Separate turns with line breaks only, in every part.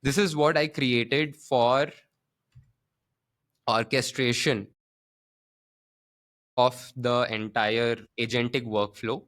This is what I created for orchestration of the entire agentic workflow.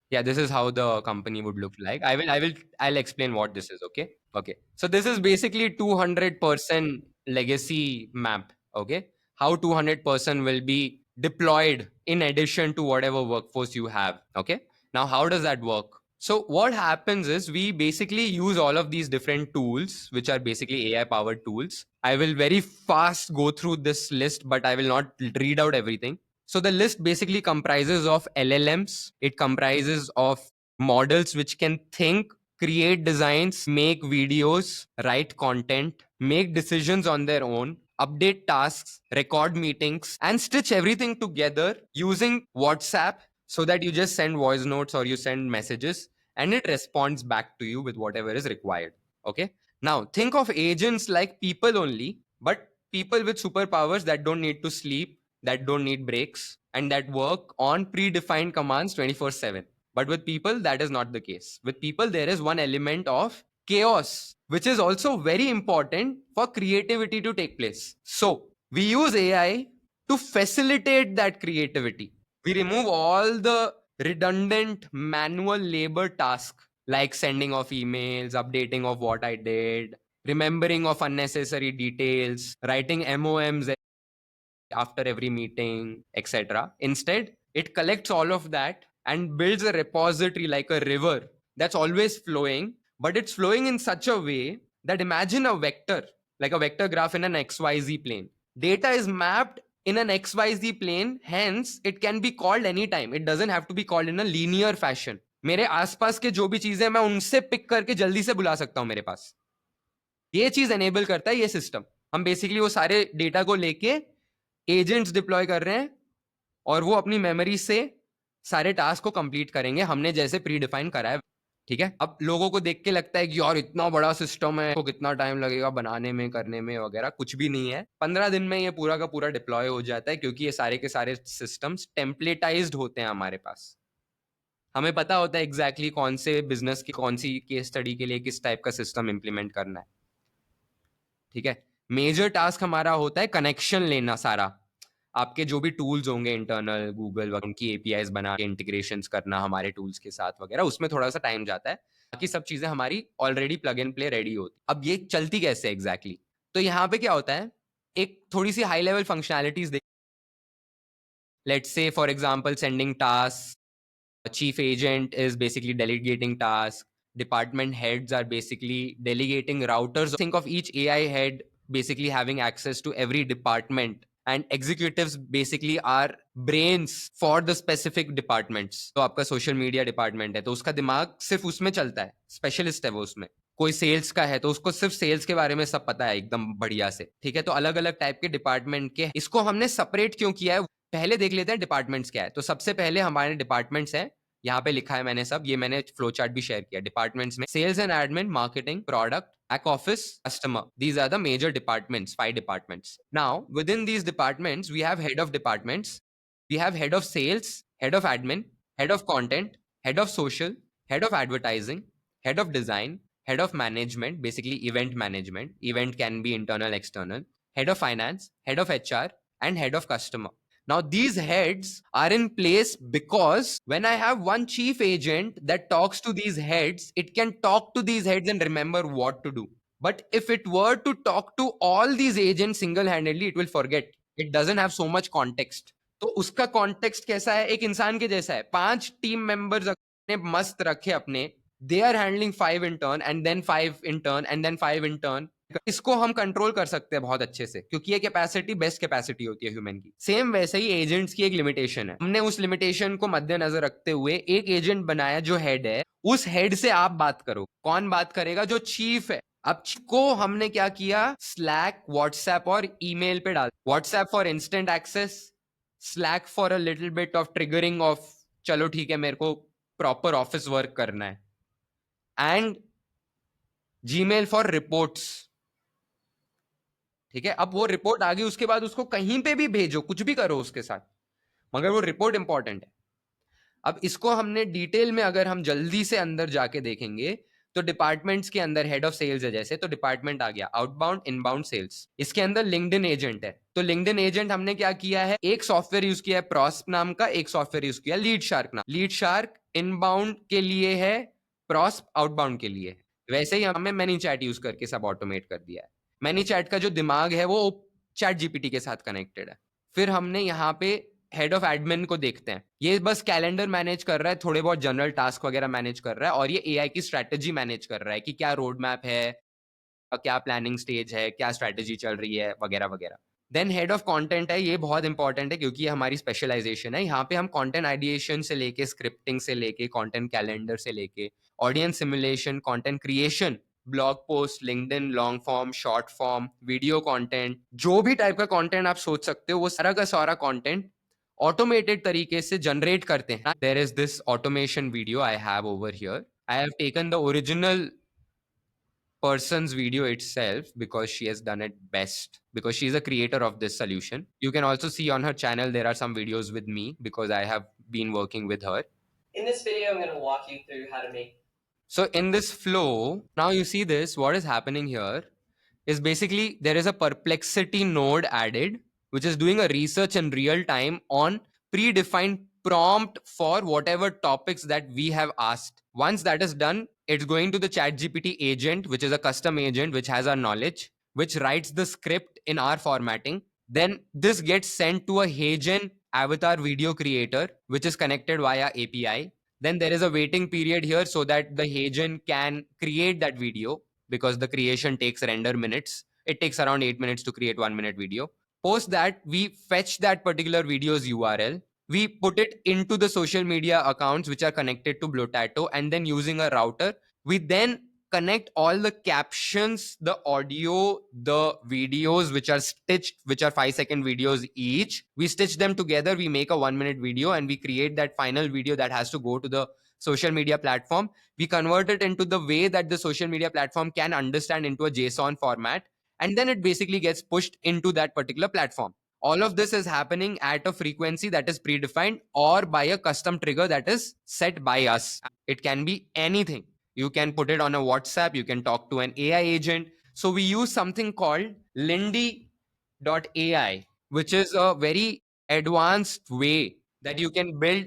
Yeah, this is how the company would look like. I'll explain what this is. Okay. Okay. So this is basically 200% legacy map. Okay. How 200% will be deployed in addition to whatever workforce you have. Okay. Now, how does that work? So what happens is we basically use all of these different tools, which are basically AI powered tools. I will very fast go through this list, but I will not read out everything. So the list basically comprises of LLMs. It comprises of models which can think, create designs, make videos, write content, make decisions on their own, update tasks, record meetings, and stitch everything together using WhatsApp, so that you just send voice notes or you send messages and it responds back to you with whatever is required. Okay. Now think of agents like people only, but people with superpowers that don't need to sleep, that don't need breaks, and that work on predefined commands 24/7. But with people, that is not the case. With people, there is one element of chaos, which is also very important for creativity to take place. So we use AI to facilitate that creativity. We remove all the redundant manual labor tasks like sending of emails, updating of what I did, remembering of unnecessary details, writing MOMs after every meeting, etc. Instead, it collects all of that and builds a repository like a river that's always flowing, but it's flowing in such a way that imagine a vector, like a vector graph in an XYZ plane. Data is mapped in an XYZ plane, hence it can be called anytime. It doesn't have to be called in a linear fashion. मेरे आसपास के जो भी चीजें मैं उनसे pick करके जल्दी से बुला सकता हूं मेरे पास. ये चीज एनेबल करता है ये सिस्टम. हम बेसिकली वो सारे डेटा को लेके एजेंट्स डिप्लॉय कर रहे हैं और वो अपनी मेमोरी से सारे टास्क को कंप्लीट करेंगे हमने जैसे प्री डिफाइन करा है. ठीक है. अब लोगों को देख के लगता है कि यार इतना बड़ा सिस्टम है, तो कितना टाइम लगेगा बनाने में, करने में वगैरह. कुछ भी नहीं है. 15 दिन में ये पूरा का पूरा डिप्लॉय हो जाता है, क्योंकि ये सारे के सारे सिस्टम्स टेम्पलेटाइज्ड होते हैं हमारे पास. हमें पता होता है एग्जैक्टली कौन से बिजनेस की कौन सी केस स्टडी के लिए किस टाइप का सिस्टम इंप्लीमेंट करना है. ठीक है. मेजर टास्क हमारा होता है कनेक्शन लेना सारा. आपके जो भी टूल्स होंगे इंटरनल गूगल उनकी एपीआईज बना के इंटीग्रेशंस करना हमारे टूल्स के साथ वगैरह, उसमें थोड़ा सा टाइम जाता है. बाकी सब चीजें हमारी already plug and play ready होती. अब ये चलती कैसे एग्जैक्टली तो यहाँ पे क्या होता है, एक थोड़ी सी हाई लेवल फंक्शनैलिटीज देख. Let's say for example sending task. Chief agent is basically delegating tasks. Department heads are basically delegating routers. Think of each AI head basically having access to every department. And executives basically are brains for the specific departments. तो आपका social media department है तो उसका दिमाग सिर्फ उसमें चलता है, स्पेशलिस्ट है वो उसमें. कोई सेल्स का है तो उसको सिर्फ सेल्स के बारे में सब पता है एकदम बढ़िया से. ठीक है. तो अलग अलग टाइप के डिपार्टमेंट के इसको हमने सेपरेट क्यों किया है, पहले देख लेते हैं डिपार्टमेंट्स क्या है. तो सबसे पहले हमारे डिपार्टमेंट्स हैं. यहाँ पे लिखा है मैंने सब, ये मैंने फ्लो चार्ट भी शेयर किया. डिपार्टमेंट्स में sales and admin, marketing, product, back office, customer. These are the major departments, 5 departments. Now within these departments we have head of departments, we have head of sales, head of admin, head of content, head of social, head of advertising, head of design, head of management, basically event management. Event can be internal, external. Head of finance, head of HR, and head of customer. Now, these heads are in place because when I have one chief agent that talks to these heads, it can talk to these heads and remember what to do. But if it were to talk to all these agents single-handedly, it will forget. It doesn't have so much context. तो उसका context कैसा है, एक इंसान के जैसा है. 5 team members अपने मस्त रखे अपने, they are handling 5 intern and then 5 intern and then 5 intern. इसको हम कंट्रोल कर सकते हैं बहुत अच्छे से, क्योंकि ये कैपेसिटी बेस्ट कैपेसिटी होती है ह्यूमन की. सेम वैसे ही एजेंट्स की एक लिमिटेशन है. हमने उस लिमिटेशन को मद्देनजर रखते हुए एक एजेंट बनाया जो हेड है. उस हेड से आप बात करो. कौन बात करेगा, जो चीफ है. अब को हमने क्या किया, स्लैक, व्हाट्सएप और ईमेल पे डाल. WhatsApp for instant access, Slack for a little bit of triggering of चलो ठीक है मेरे को प्रॉपर ऑफिस वर्क करना है, एंड जीमेल फॉर रिपोर्ट्स. ठीक है. अब वो रिपोर्ट आ गई, उसके बाद उसको कहीं पे भी भेजो, कुछ भी करो उसके साथ, मगर वो रिपोर्ट इंपॉर्टेंट है. अब इसको हमने डिटेल में अगर हम जल्दी से अंदर जाके देखेंगे तो डिपार्टमेंट्स के अंदर हेड ऑफ सेल्स है जैसे, तो डिपार्टमेंट आ गया आउटबाउंड इनबाउंड सेल्स। इसके अंदर लिंक्डइन एजेंट है, तो लिंक्डइन एजेंट हमने क्या किया है, एक सॉफ्टवेयर यूज किया है प्रॉस्प नाम का, एक सॉफ्टवेयर यूज किया लीड शार्क नाम। लीड शार्क इनबाउंड के लिए है, प्रॉस्प आउटबाउंड के लिए है। वैसे ही हमें मैनी चैट यूज करके सब ऑटोमेट कर दिया है। मैनी चैट का जो दिमाग है वो चैट जीपीटी के साथ कनेक्टेड है। फिर हमने यहाँ पे हेड ऑफ एडमिन को देखते हैं, ये बस कैलेंडर मैनेज कर रहा है, थोड़े बहुत जनरल टास्क वगैरह मैनेज कर रहा है, और ये एआई की स्ट्रेटेजी मैनेज कर रहा है कि क्या रोड मैप है, क्या प्लानिंग स्टेज है, क्या स्ट्रेटेजी चल रही है, वगैरह वगैरह। देन हेड ऑफ कंटेंट है, ये बहुत इंपॉर्टेंट है क्योंकि ये हमारी स्पेशलाइजेशन है। यहाँ पे हम कंटेंट आइडिएशन से लेके स्क्रिप्टिंग से लेके कंटेंट कैलेंडर से लेके audience simulation, content creation, blog post, LinkedIn, long form, short form, video content, जो भी टाइप का कंटेंट आप सोच सकते हो वो सारा का सारा कंटेंट ऑटोमेटेड तरीके से जनरेट करते हैं। There is this automation video I have over here. I have taken the original person's video itself because she has done it best, because she's a creator of this solution. You can also see on her channel there are some videos with me because I have been working with her. In this video I'm going to walk you through how to make. So in this flow, now you see this, what is happening here is basically there is a Perplexity node added which is doing a research in real time on predefined prompt for whatever topics that we have asked. Once that is done, it's going to the ChatGPT agent, which is a custom agent which has our knowledge, which writes the script in our formatting. Then this gets sent to a HeyGen avatar video creator, which is connected via API. Then there is a waiting period here so that the HeyGen can create that video, because the creation takes render minutes. It takes around 8 minutes to create 1 minute video. Post that, we fetch that particular video's URL. We put it into the social media accounts which are connected to Blotato, and then using a router, we then connect all the captions, the audio, the videos which are stitched, which are 5-second videos each. We stitch them together, we make a 1 minute video, and we create that final video that has to go to the social media platform. We convert it into the way that the social media platform can understand into a JSON format, and then it basically gets pushed into that particular platform. All of this is happening at a frequency that is predefined or by a custom trigger that is set by us. It can be anything. You can put it on a WhatsApp, you can talk to an AI agent. So we use something called Lindy.ai, which is a very advanced way that you can build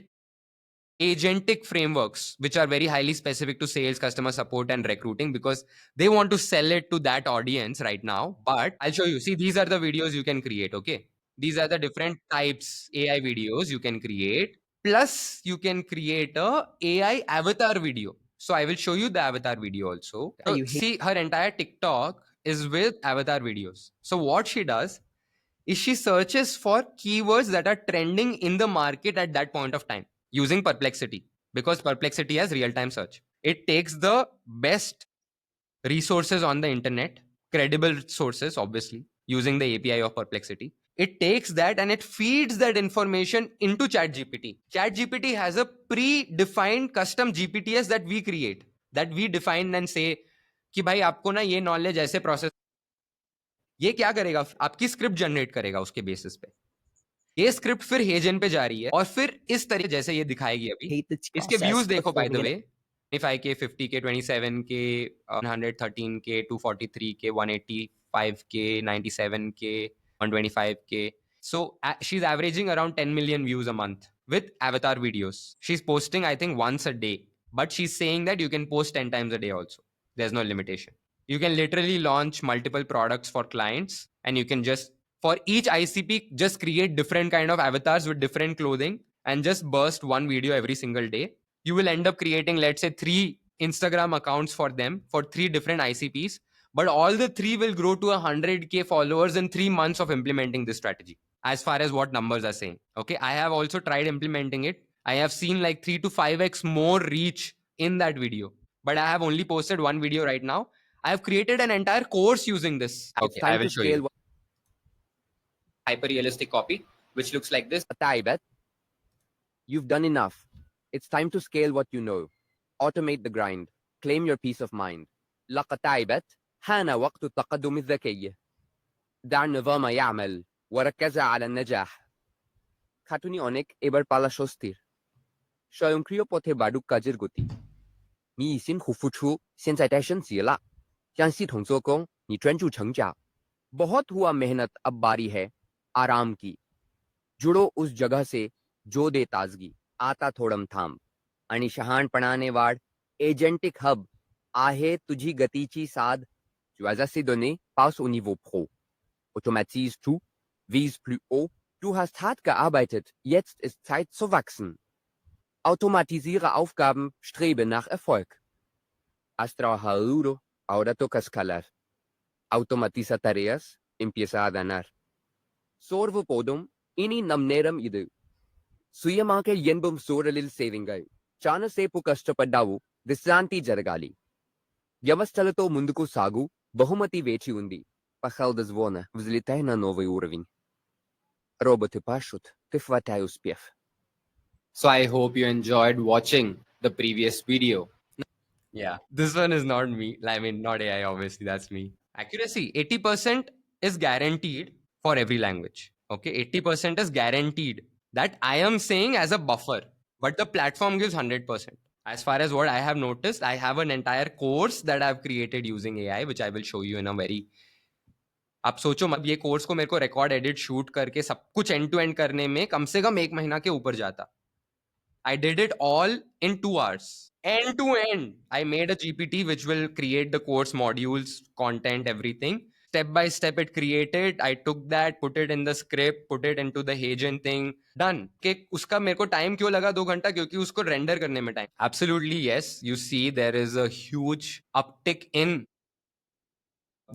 agentic frameworks which are very highly specific to sales, customer support, and recruiting, because they want to sell it to that audience right now. But I'll show you. See, these are the videos you can create. Okay, these are the different types AI videos you can create. Plus you can create a AI avatar video. So I will show you the avatar video also. So see, her entire TikTok is with avatar videos. So what she does is she searches for keywords that are trending in the market at that point of time using Perplexity, because Perplexity has real-time search. It takes the best resources on the internet, credible sources, obviously, using the API of Perplexity. It takes that and it feeds that information into ChatGPT. ChatGPT has a pre-defined custom GPTs that we create, that we define and say कि भाई आपको ना ये knowledge ऐसे process, ये क्या करेगा, आपकी स्क्रिप्ट जनरेट करेगा उसके बेसिस पे। ये स्क्रिप्ट फिर हेजन पे जा रही है और फिर इस तरीके जैसे ये दिखाएगी अभी। इसके व्यूज देखो by the way, 25K, 50K, 27K, 113K, 243K, 185K, 97K, 125K. So she's averaging around 10 million views a month with avatar videos. She's posting I think once a day, but she's saying that you can post 10 times a day also. There's no limitation. You can literally launch multiple products for clients, and you can just, for each ICP, just create different kind of avatars with different clothing and just burst one video every single day. You will end up creating, let's say, 3 Instagram accounts for them for 3 different ICPs, but all the 3 will grow to 100K followers in 3 months of implementing this strategy, as far as what numbers are saying. Okay, I have also tried implementing it. I have seen like 3 to 5x more reach in that video, but I have only posted one video right now. I have created an entire course using this. Okay, I will show you. Hyper realistic copy, which looks like this.
Taibet, you've done enough. It's time to scale what you know. Automate the grind. Claim your peace of mind. لقد تعبت. حان وقت التقدم الذكي. دع النظام يعمل وركز على النجاح. খাটুনি অনেক, এবার পালা স্বস্তির। স্বয়ংক্রিয় পথে বাড়ুক কাজের গতি। 你已辛苦付出，现在该升级了。让系统做工，你专注成长。बहुत हुआ मेहनत अब बारी है आराम की. जुडो उस जगह से जो दे ताजगी. आता थोडम थांब. आणि शहाणपणाने वाढ. एजंटिक हब आहे तुझी गतीची साध. Tu as assez donné, passe au niveau pro. Automatise tout, vise plus haut. Du hast hart gearbeitet, jetzt ist Zeit zu wachsen. Automatisiere Aufgaben, strebe nach Erfolg. Has trabajado duro, ahora toca escalar. Automatiza tareas, empieza a ganar. சோர்வு போதும், இனி நம் நேரம் இது. சுயமாக இயன்பும் சூழலில் సేవింగల్. చాలా సేపు కష్టపడ్డావు, విశ్రాంతి జరగాలి. వ్యవస్థలతో ముందుకు సాగు, బహుమతి వేచి ఉంది. Пахал дозвона, взлетай на новый уровень. Роботы пашут, ты хватай успех.
So I hope you enjoyed watching the previous video. Yeah, this one is not me. I mean, not AI, obviously, that's me. Accuracy 80% is guaranteed for every language. Okay, 80% is guaranteed. That I am saying as a buffer, but the platform gives 100%. As far as what I have noticed, I have an entire course that I've created using AI, which I will show you in a very. आप सोचो मतलब ये course को मेरे को record edit shoot करके सब कुछ एंड टू एंड करने में कम से कम 1 महीना के ऊपर जाता. I did it all in 2 hours. End to end. I made a GPT which will create the course modules, content, everything. Step by step, it created. I took that, put it in the script, put it into the Hagen thing. Done. कि उसका मेरे को time क्यों लगा 2 घंटा क्योंकि उसको render करने में time. Absolutely yes. You see there is a huge uptick in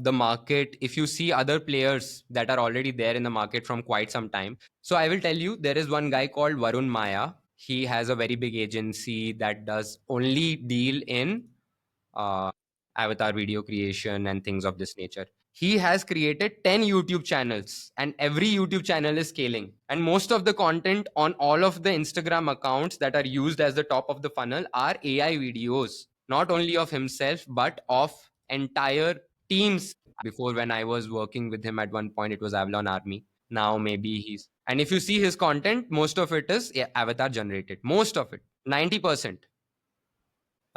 the market. If you see other players that are already there in the market from quite some time. So I will tell you, there is one guy called Varun Maya. He has a very big agency that does only deal in avatar video creation and things of this nature. He has created 10 YouTube channels and every YouTube channel is scaling. And most of the content on all of the Instagram accounts that are used as the top of the funnel are AI videos, not only of himself, but of entire teams. Before, when I was working with him at one point, it was Avalon Army. Now maybe he's, and if you see his content, most of it is avatar generated. Most of it, 90%.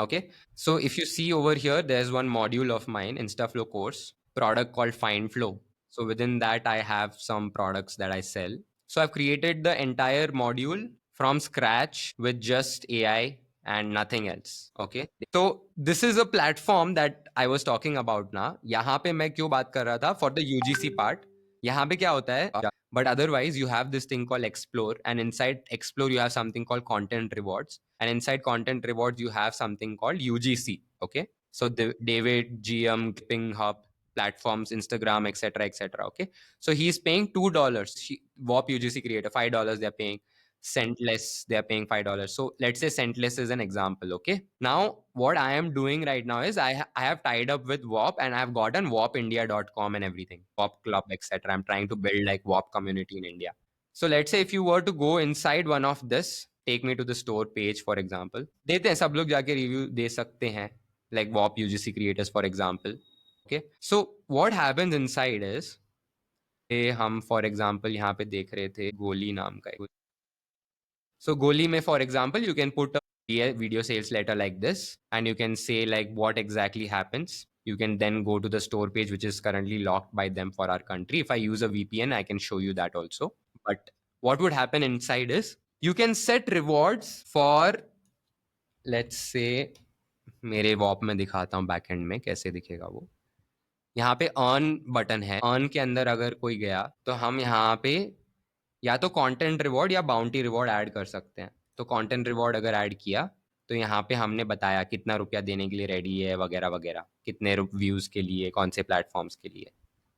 Okay. So if you see over here, there's one module of mine, InstaFlow course, product called FindFlow. So within that, I have some products that I sell. So I've created the entire module from scratch with just AI and nothing else. Okay. So this is a platform that I was talking about now. यहाँ पे मैं क्यों बात कर रहा था for the UGC part. यहाँ पे क्या होता है? But otherwise, you have this thing called Explore, and inside Explore, you have something called Content Rewards, and inside Content Rewards, you have something called UGC. Okay, so the David GM Ping Hub platforms, Instagram, etc., etc. Okay, so he's paying $2. WAP UGC creator $5. They're paying. Scentless, they're paying $5. So let's say Scentless is an example. Okay, now what I am doing right now is I have tied up with WAP and I've gotten wapindia.com and everything, WAP club, etc. I'm trying to build like WAP community in India. So let's say if you were to go inside one of this, take me to the store page, for example. देते हैं सब लोग जाके review दे सकते हैं, like WAP UGC creators, for example. Okay, so what happens inside is, हम for example यहाँ पे देख रहे थे गोली नाम का. So Goli mein, for example, you can put a video sales letter like this, and you can say like what exactly happens. You can then go to the store page, which is currently locked by them for our country. If I use a VPN, I can show you that also. But what would happen inside is you can set rewards for, let's say, मेरे वॉप में दिखाता हूँ backend में कैसे दिखेगा वो. यहाँ पे अर्न बटन है. अर्न के अंदर अगर कोई गया तो हम यहाँ पे या तो कंटेंट रिवॉर्ड या बाउंटी रिवॉर्ड ऐड कर सकते हैं. तो कंटेंट रिवॉर्ड अगर ऐड किया तो यहाँ पे हमने बताया कितना रुपया देने के लिए रेडी है वगैरह वगैरह, कितने व्यूज के लिए, कौन से प्लेटफॉर्म्स के लिए.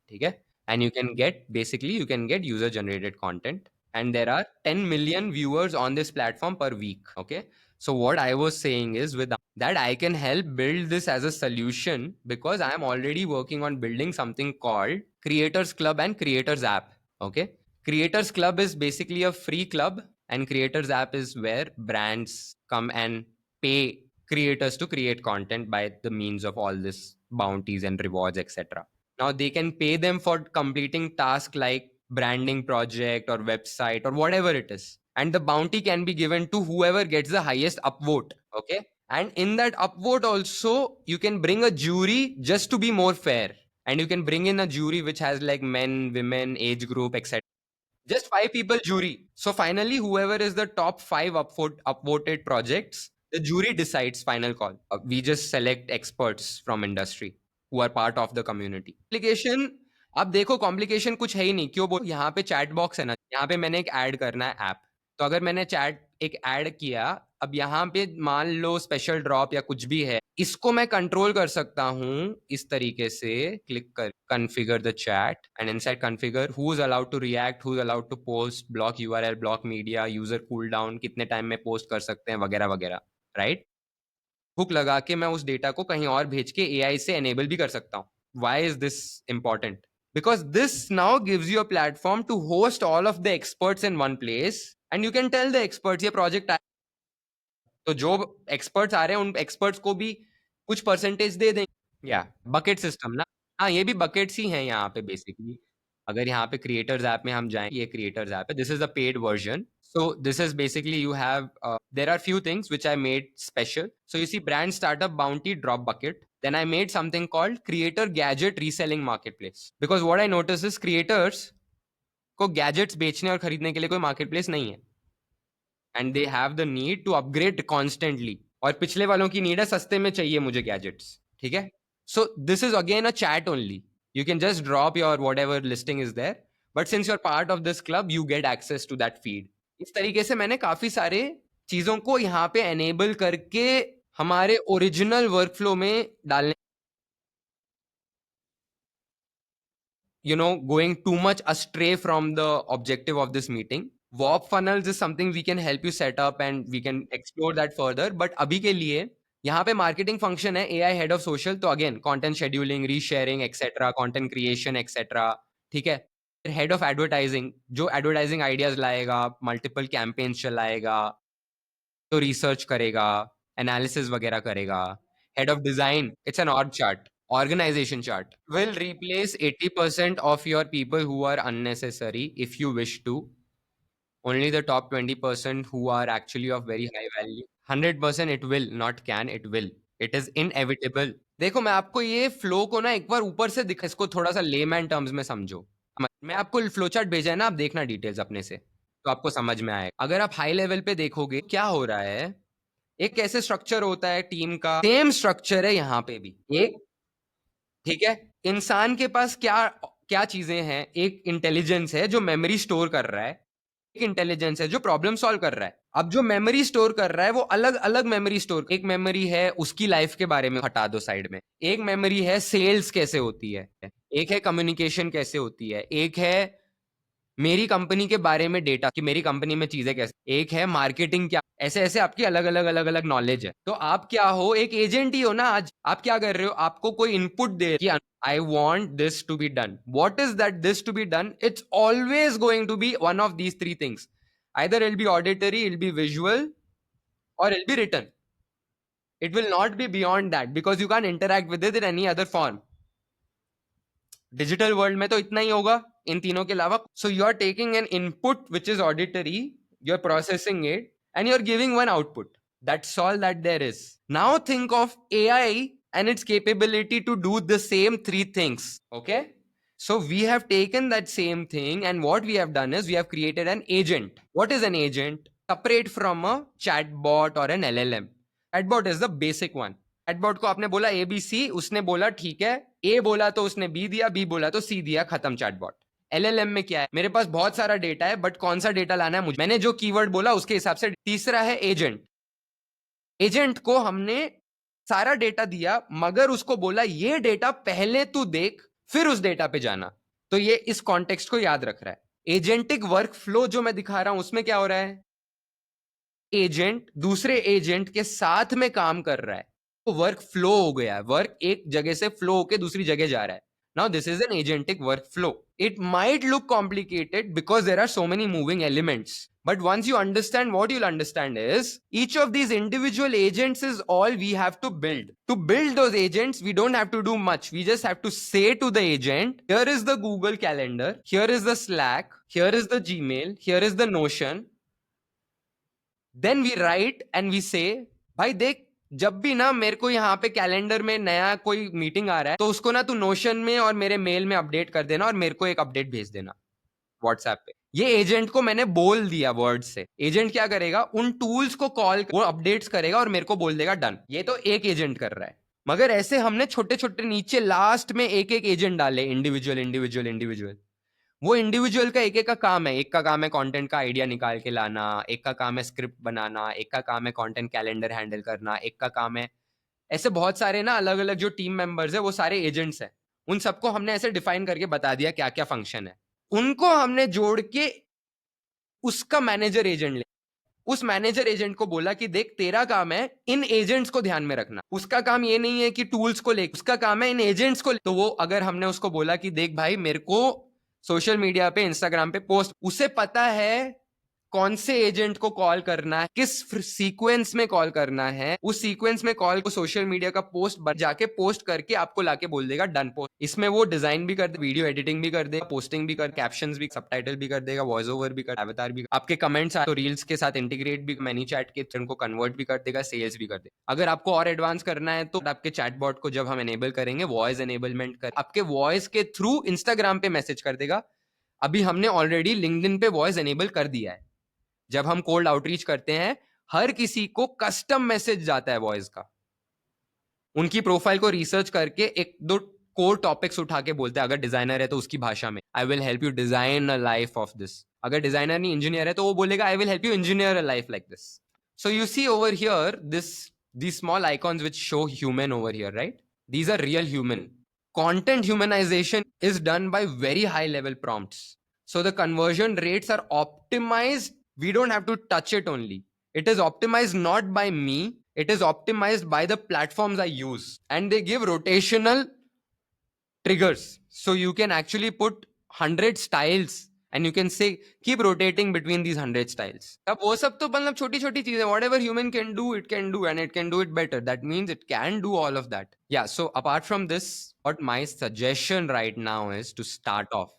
ठीक है. And you can get, basically you can get user generated content, and there are 10 million viewers on this platform per week. Okay, so what I was saying is with that I can help build this as a solution because I am already working on building something called Creators Club and Creators App. Okay, Creators Club is basically a free club, and Creators App is where brands come and pay creators to create content by the means of all this bounties and rewards, etc. Now they can pay them for completing tasks like branding project or website or whatever it is, and the bounty can be given to whoever gets the highest upvote. Okay, And in that upvote also, you can bring a jury just to be more fair. And you can bring in a jury which has like men, women, age group, etc. Just 5 people jury. So finally, whoever is the top 5 upvoted projects, the jury decides final call. We just select experts from industry who are part of the community. Application, अब देखो complication कुछ है ही नहीं. क्यों बोल, यहाँ पे chat box है ना, यहाँ पे मैंने एक ऐड करना है ऐप. तो अगर मैंने चैट एक ऐड किया, अब यहाँ पे मान लो स्पेशल ड्रॉप या कुछ भी है, इसको मैं कंट्रोल कर सकता हूँ इस तरीके से. क्लिक कर configure the chat, and inside configure who's allowed to react, who's allowed to post, block URL, block media, user cooldown, कितने टाइम में पोस्ट कर सकते हैं वगैरह वगैरह. राइट, हुक लगा के मैं उस डेटा को कहीं और भेज के AI से एनेबल भी कर सकता हूँ. Why is this important? Because this now gives you a platform to host all of the experts in one place, and you can tell the experts ये प्रोजेक्ट. तो जो एक्सपर्ट्स आ रहे हैं उन एक्सपर्ट्स को भी कुछ परसेंटेज दे देंगे. या बकेट सिस्टम ना. हाँ, ये भी बकेट्स ही हैं यहाँ पे बेसिकली. अगर यहाँ पे क्रिएटर्स ऐप में हम जाएं, ये क्रिएटर्स ऐप है. This is the paid version. So this is basically you have there are few things which I made special. So you see brand startup bounty drop bucket. Then I made something called creator gadget reselling marketplace. Because what I noticed is creators को gadgets बेचने और खरीदने के लिए कोई marketplace नहीं है. And they have the need to upgrade constantly. और पिछले वालों की नीड है सस्ते में चाहिए मुझे गैजेट्स. ठीक है. So this is again a chat only. You can just drop your whatever listing is there. But since you're part of this club, you get access to that feed. इस तरीके से मैंने काफी सारे चीजों को यहाँ पे enable करके हमारे ओरिजिनल वर्कफ्लो में डालने. Going too much astray from the objective of this meeting. Warp funnels is something we can help you set up and we can explore that further. But अभी के लिए यहाँ पे marketing function है AI head of social. तो again content scheduling, resharing, etc. content creation, etc. ठीक है. Head of advertising जो advertising ideas लाएगा, multiple campaigns चलाएगा, तो research करेगा, analysis वगैरह करेगा. Head of design, it's an org chart, organization chart, will replace 80% of your people who are unnecessary if you wish to. Only the top 20% who are actually of very high value. 100% it will, not can, it will. It is inevitable. देखो मैं आपको ये flow को ना एक बार ऊपर से दिखा, इसको थोड़ा सा लेमैन टर्म्स में समझो. मैं आपको फ्लो चार्ट भेजा है ना, आप देखना डिटेल्स अपने से, तो आपको समझ में आएगा. अगर आप हाई लेवल पे देखोगे क्या हो रहा है, एक कैसे स्ट्रक्चर होता है टीम का, सेम स्ट्रक्चर है यहाँ पे भी. एक, ठीक है, इंसान के पास क्या क्या चीजें हैं. एक इंटेलिजेंस है जो मेमोरी स्टोर कर रहा है. एक इंटेलिजेंस है जो प्रॉब्लम सॉल्व कर रहा है. अब जो मेमोरी स्टोर कर रहा है वो अलग अलग मेमोरी स्टोर. एक मेमोरी है उसकी लाइफ के बारे में, हटा दो साइड में. एक मेमोरी है सेल्स कैसे होती है, एक है कम्युनिकेशन कैसे होती है, एक है मेरी कंपनी के बारे में डेटा कि मेरी कंपनी में चीजें कैसे, एक है मार्केटिंग क्या. ऐसे ऐसे आपकी अलग अलग अलग अलग नॉलेज है. तो आप क्या हो, एक एजेंट ही हो ना. आज आप क्या कर रहे हो, आपको कोई इनपुट दे कि I want this to be done. What is that this to be done? It's always going to be one of these 3 things. Either it'll be auditory, it'll be visual, or it'll be written. It will not be beyond that because you can't interact with it in any other form. Digital world में तो इतना ही होगा इन तीनों के अलावा. So you are taking an input which is auditory, you are processing it, and you are giving one output. That's all that there is. Now think of AI and its capability to do the same 3 things. Okay, so we have taken that same thing and what we have done is we have created an agent. What is an agent? Separate from a chatbot or an LLM. Chatbot is the basic one. Chatbot को आपने बोला ABC, उसने बोला ठीक है. A बोला तो उसने B दिया, B बोला तो C दिया, खत्म चैटबॉट. LLM में क्या है, मेरे पास बहुत सारा डेटा है बट कौन सा डेटा लाना है मुझे, मैंने जो कीवर्ड बोला उसके हिसाब से. तीसरा है एजेंट. एजेंट को हमने सारा डेटा दिया मगर उसको बोला ये डेटा पहले तू देख फिर उस डेटा पे जाना. तो ये इस कॉन्टेक्स्ट को याद रख रहा है. एजेंटिक वर्क फ्लो जो मैं दिखा रहा हूं उसमें क्या हो रहा है, एजेंट दूसरे एजेंट के साथ में काम कर रहा है. तो वर्क फ्लो हो गया. वर्क एक जगह से फ्लो होके दूसरी जगह जा रहा है. Now this is an agentic work flow. It might look complicated because there are so many moving elements. But once you understand, what you'll understand is each of these individual agents is all we have to build. To build those agents, we don't have to do much. We just have to say to the agent, here is the Google Calendar, here is the Slack, here is the Gmail, here is the Notion. Then we write and we say, भाई देख जब भी ना मेरे को यहाँ पे calendar में नया कोई मीटिंग आ रहा है तो उसको ना तू नोशन में और मेरे मेल में अपडेट कर देना और मेरे को एक अपडेट भेज देना व्हाट्सएप पे। ये एजेंट को मैंने बोल दिया वर्ड से। एजेंट क्या करेगा, उन टूल्स को कॉल, वो अपडेट्स करेगा और मेरे को बोल देगा डन। ये तो एक एजेंट कर रहा है, मगर ऐसे हमने छोटे छोटे नीचे लास्ट में एक एक एजेंट डाले, इंडिविजुअल इंडिविजुअल इंडिविजुअल। वो इंडिविजुअल का एक एक का काम है। एक का काम है कंटेंट का आइडिया निकाल के लाना, एक का काम है स्क्रिप्ट बनाना, एक का काम है कंटेंट कैलेंडर हैंडल करना, एक का काम है, ऐसे बहुत सारे ना अलग अलग जो टीम मेंबर्स है वो सारे एजेंट्स हैं। उन सबको हमने ऐसे डिफाइन करके बता दिया क्या क्या फंक्शन है। उनको हमने जोड़ के उसका मैनेजर एजेंट ले, उस मैनेजर एजेंट को बोला कि देख तेरा काम है इन एजेंट्स को ध्यान में रखना। उसका काम ये नहीं है कि टूल्स को ले, उसका काम है इन एजेंट्स को ले। तो वो अगर हमने उसको बोला कि देख भाई मेरे को सोशल मीडिया पे इंस्टाग्राम पे पोस्ट, उसे पता है कौन से एजेंट को कॉल करना है, किस सीक्वेंस में कॉल करना है, उस सीक्वेंस में कॉल को सोशल मीडिया का पोस्ट जाके पोस्ट करके आपको लाके बोल देगा डन पोस्ट। इसमें वो डिजाइन भी कर दे, वीडियो एडिटिंग भी कर देगा, पोस्टिंग भी कर, कैप्शंस भी, सबटाइटल भी कर देगा, वॉइस ओवर भी कर, अवतार भी, आपके कमेंट्स तो रील्स के साथ इंटीग्रेट भी, मैनी चैट के को कन्वर्ट भी कर देगा, सेल्स भी कर देगा। अगर आपको और एडवांस करना है तो आपके चैटबॉट को जब हम एनेबल करेंगे, वॉइस एनेबलमेंट कर आपके वॉइस के थ्रू इंस्टाग्राम पे मैसेज कर देगा। अभी हमने ऑलरेडी लिंक्डइन पे वॉइस एनेबल कर दिया है। जब हम कोल्ड आउटरीच करते हैं हर किसी को कस्टम मैसेज जाता है वॉइस का। उनकी प्रोफाइल को रिसर्च करके एक दो कोर टॉपिक्स उठा के बोलते हैं। अगर डिजाइनर है तो उसकी भाषा में I will help you design a life of this. अगर डिजाइनर नहीं इंजीनियर है तो वो बोलेगा I will help you engineer a life like this. So you see over here this, these small icons which show human over here, right? These are real human. Content humanization is done by very high level prompts. So the conversion rates are optimized. We don't have to touch it only. It is optimized not by me. It is optimized by the platforms I use. And they give rotational triggers. So you can actually put 100 styles and you can say keep rotating between these 100 styles. अब वो सब तो मतलब छोटी छोटी चीजें, whatever human can do, it can do, and it can do it better. That means it can do all of that. Yeah, so apart from this, what my suggestion right now is to start off.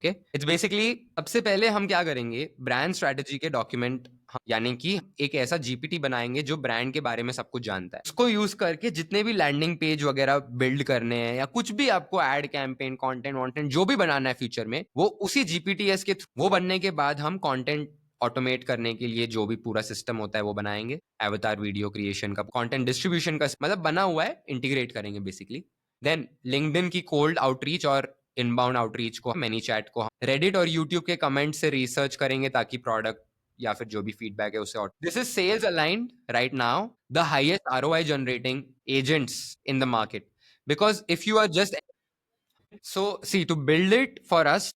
Okay, it's basically सबसे पहले हम क्या करेंगे, brand strategy के document, यानी कि एक ऐसा जीपीटी बनाएंगे जो ब्रांड के बारे में सब कुछ जानता है। उसको यूज करके जितने भी लैंडिंग पेज वगैरह बिल्ड करने हैं या कुछ भी आपको एड कैंपेन कंटेंट वॉन्टेंट जो भी बनाना है फ्यूचर में, वो उसी जीपीटीएस के वो बनने के बाद हम कंटेंट ऑटोमेट करने के लिए जो भी पूरा सिस्टम होता है वो बनाएंगे। एवतार वीडियो क्रिएशन का, कंटेंट डिस्ट्रीब्यूशन का मतलब बना हुआ है, इंटीग्रेट करेंगे बेसिकली। देन लिंक्डइन की कोल्ड आउटरीच और इनबाउंड आउटरीच को, मैनी चैट को, रेडिट और यूट्यूब के कमेंट से रिसर्च करेंगे ताकि प्रोडक्ट या फिर जो भी फीडबैक है उसे। This is sales aligned right now, the highest ROI generating agents in the market, because if you are just so see, to build it for us,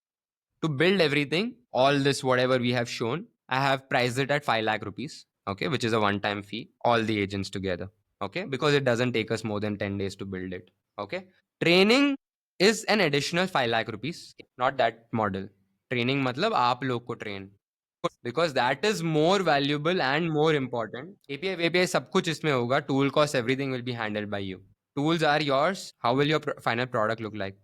to build everything, all this whatever we have shown, I have priced it at 5 lakh rupees, okay, which is a one time fee, all the agents together, okay, because it doesn't take us more than 10 days to build it, okay. Training is an additional 5 lakh rupees, not that model. Training matlab aap log ko train, because that is more valuable and more important. API सब कुछ इसमें होगा, tool cost everything will be handled by you. Tools are yours. How will your final product look like?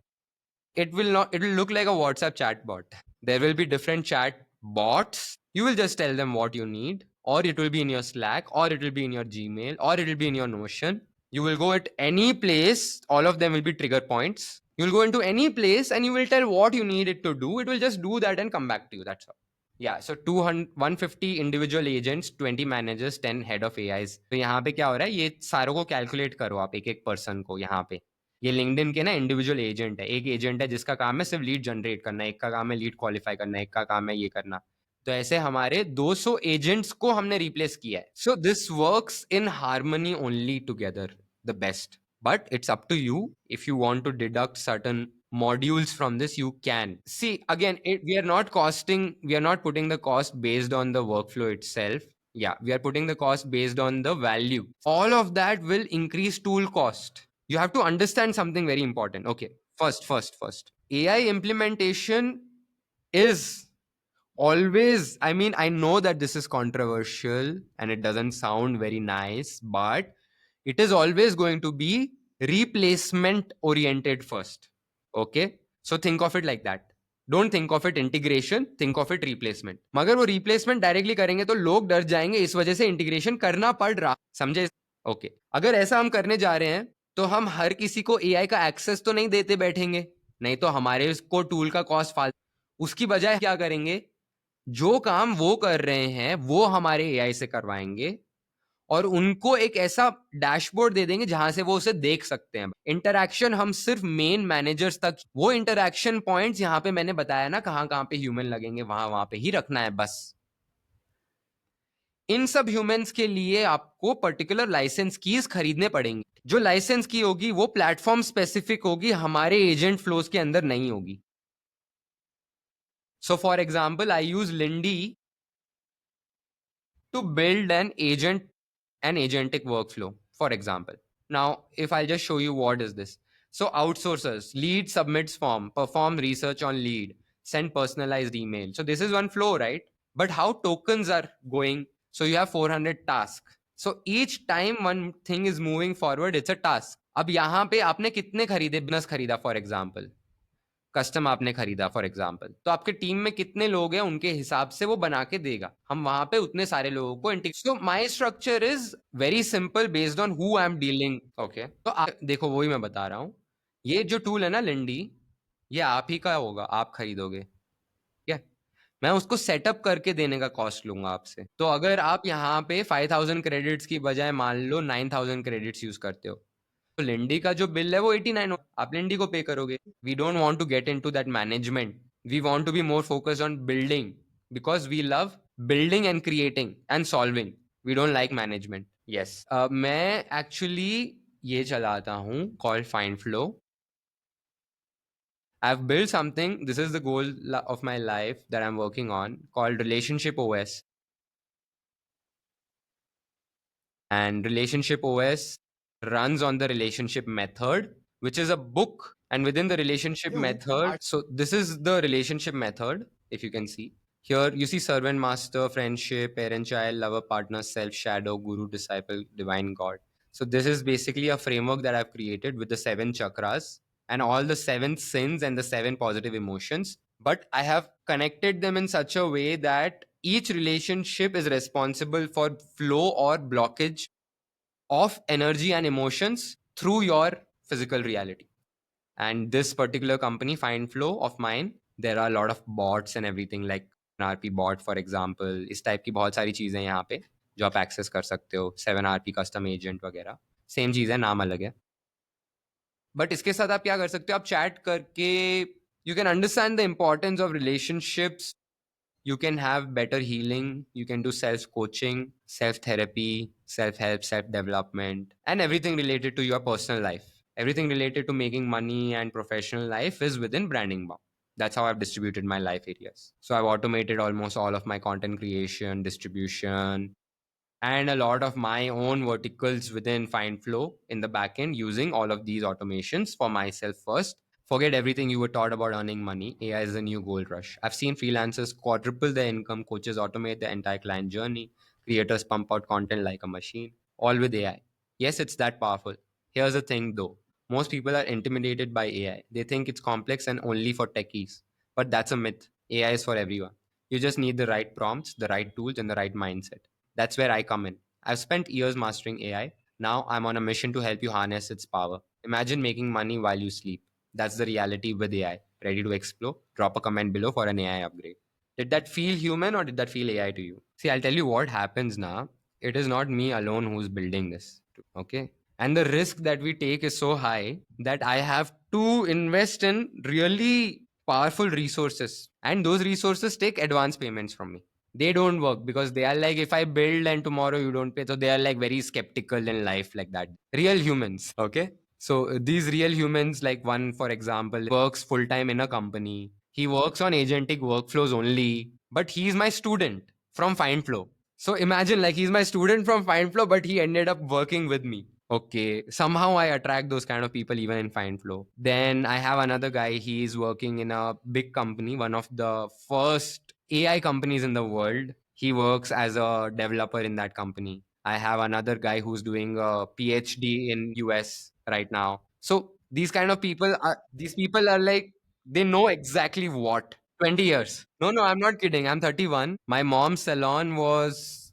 It will not, it will look like a WhatsApp chat bot. There will be different chat bots. You will just tell them what you need, or it will be in your Slack, or it will be in your Gmail, or it will be in your Notion. You will go at any place, all of them will be trigger points. You will go into any place and you will tell what you need it to do. It will just do that and come back to you. That's all. Yeah, so 150 individual agents, 20 managers, 10 head of AIs. तो यहाँ पे क्या हो रहा है, ये सारों को कैलकुलेट करो आप एक एक पर्सन को। यहाँ पे ये लिंक्डइन के ना इंडिविजुअल एजेंट है। एक एजेंट है जिसका काम है सिर्फ लीड जनरेट करना, एक का काम है लीड क्वालिफाई करना, एक का काम है ये करना। तो ऐसे हमारे 200 एजेंट्स को हमने रिप्लेस किया है। So this works in harmony only together the best, but it's up to you. If you want to deduct certain modules from this, you can. See, again, we are not putting the cost based on the workflow itself. Yeah, we are putting the cost based on the value. All of that will increase tool cost. You have to understand something very important. Okay, first. AI implementation is always, I mean, I know that this is controversial and it doesn't sound very nice, but it is always going to be replacement oriented first. Okay, so think of it like that. Don't think of it integration, think of it replacement. मगर वो replacement directly करेंगे तो लोग डर जाएंगे, इस वजह से integration करना पड़ रहा, समझे? ओके, अगर ऐसा हम करने जा रहे हैं तो हम हर किसी को एआई का एक्सेस तो नहीं देते बैठेंगे, नहीं तो हमारे को टूल का कॉस्ट फाल। उसकी बजाय क्या करेंगे, जो काम वो कर रहे हैं वो हमारे एआई से करवाएंगे और उनको एक ऐसा डैशबोर्ड दे देंगे जहां से वो उसे देख सकते हैं। इंटरैक्शन हम सिर्फ मेन मैनेजर्स तक, वो इंटरैक्शन पॉइंट्स यहाँ पे मैंने बताया ना कहां कहां पे ह्यूमन लगेंगे, वहां वहां पे ही रखना है बस। इन सब ह्यूमंस के लिए आपको पर्टिकुलर लाइसेंस कीज खरीदने पड़ेंगी। जो लाइसेंस की होगी वो प्लेटफॉर्म स्पेसिफिक होगी, हमारे एजेंट फ्लोज के अंदर नहीं होगी। So for example I use Lindy to build an agentic workflow, for example. Now, if I'll just show you what is this. So outsourcers, lead submits form, perform research on lead, send personalized email. So this is one flow, right? But how tokens are going? So you have 400 tasks. So each time one thing is moving forward, it's a task. अब यहाँ पे आपने कितने खरीदे, business खरीदा for example, custom आपने खरीदा for example, तो आपके टीम में कितने लोग हैं उनके हिसाब से वो बना के देगा, हम वहां पे उतने सारे लोगों को integrate. So my structure is very simple based on who I am dealing. Okay, तो आप देखो वही मैं बता रहा हूँ, ये जो टूल है ना लिंडी, ये आप ही का होगा, आप खरीदोगे, ठीक है, मैं उसको सेटअप करके देने का कॉस्ट लूंगा आपसे। तो अगर आप यहाँ पे 5000 क्रेडिट्स की बजाय मान लो 9000 क्रेडिट्स यूज करते हो, तो लेंडी का जो बिल है वो 89 आप लेंडी को पे करोगे। We don't want to get into that management, we want to be more focused on building, because we love building and creating and solving, we don't like management. Yes, मैं एक्चुअली ये चलाता हूँ called find flow. I've built something, this is the goal of my life that I'm working on, called Relationship OS. And Relationship OS runs on the relationship method, which is a book. And within the relationship method, so this is the relationship method. If you can see here, you see servant, master, friendship, parent, child, lover, partner, self, shadow, guru, disciple, divine god. So this is basically a framework that I've created with the 7 chakras and all the 7 sins and the 7 positive emotions. But I have connected them in such a way that each relationship is responsible for flow or blockage of energy and emotions through your physical reality. And this particular company, FindFlow of mine, there are a lot of bots and everything like RP bot, for example. इस type की बहुत सारी चीज़ें यहाँ पे जो आप access कर सकते हो, 7RP कस्टम एजेंट वगैरह, सेम चीज़ है, नाम अलग है। बट इसके साथ आप क्या कर सकते हो, आप चैट करके you can understand the importance of relationships, you can have better healing, you can do self coaching, self therapy, self help, self development, and everything related to your personal life, everything related to making money and professional life is within branding bound. That's how I've distributed my life areas. So I've automated almost all of my content creation, distribution, and a lot of my own verticals within FindFlow in the backend using all of these automations for myself first. Forget everything you were taught about earning money. AI is the new gold rush. I've seen freelancers quadruple their income, coaches automate the entire client journey, creators pump out content like a machine, all with AI. Yes, it's that powerful. Here's the thing though, most people are intimidated by AI. They think it's complex and only for techies. But that's a myth. AI is for everyone. You just need the right prompts, the right tools, and the right mindset. That's where I come in. I've spent years mastering AI. Now I'm on a mission to help you harness its power. Imagine making money while you sleep. That's the reality with AI. Ready to explore? Drop a comment below for an AI upgrade. Did that feel human or did that feel AI to you? See, I'll tell you what happens now. It is not me alone who's building this. Okay. And the risk that we take is so high that I have to invest in really powerful resources. And those resources take advance payments from me. They don't work because they are like, if I build and tomorrow you don't pay, so they are like very skeptical in life like that. Real humans. Okay. So these real humans, like one, for example, works full time in a company. He works on agentic workflows only, but he's my student from FindFlow. So imagine like he's my student from FindFlow, but he ended up working with me. Okay, somehow I attract those kind of people even in FindFlow. Then I have another guy, he is working in a big company, one of the first AI companies in the world. He works as a developer in that company. I have another guy who's doing a PhD in US right now. So these people are like, they know exactly what. 20 years. No, I'm not kidding. I'm 31. My mom's salon was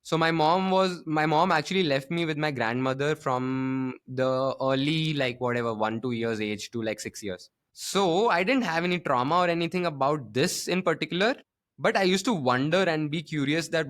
So my mom actually left me with my grandmother from the early, like whatever, 1 2 years age to like 6 years. So I didn't have any trauma or anything about this in particular, but I used to wonder and be curious that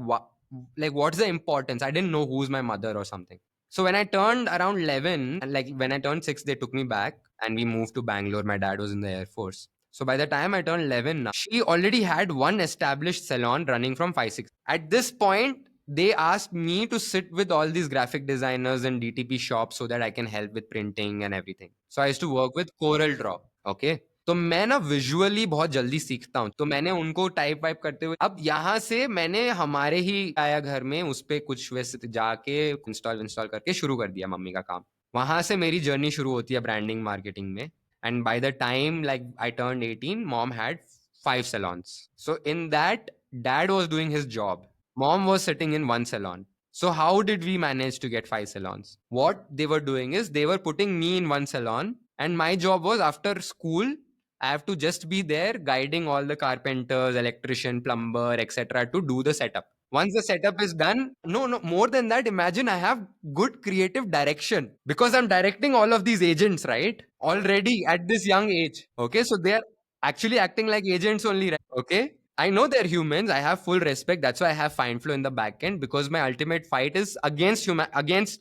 like what's the importance. I didn't know who's my mother or something. So when I turned around 11, and like when I turned 6, they took me back and we moved to Bangalore. My dad was in the Air Force. So by the time I turned 11, she already had one established salon running from 5 6. At this point, they asked me to sit with all these graphic designers and DTP shops so that I can help with printing and everything. So I used to work with Corel Draw. Okay. तो मैं ना visually बहुत जल्दी सीखता हूँ, तो मैंने उनको टाइप वाइप करते हुए अब यहाँ से मैंने हमारे ही आया घर में उस पे कुछ वैसे जाके इंस्टॉल इंस्टॉल करके शुरू कर दिया मम्मी का काम. वहां से मेरी जर्नी शुरू होती है ब्रांडिंग मार्केटिंग में. And by the time like I turned 18, mom had 5 salons. So in that, dad was doing his job, mom was sitting in one salon. So how did we manage to get 5 salons? What they were doing is they were putting me in one salon, and my job was after school I have to just be there guiding all the carpenters, electrician, plumber, etc. to do the setup. Once the setup is done, no, more than that, imagine I have good creative direction because I'm directing all of these agents, right? Already at this young age. Okay, so they're actually acting like agents only, right? Okay. I know they're humans. I have full respect. That's why I have Findflow in the back end, because my ultimate fight is against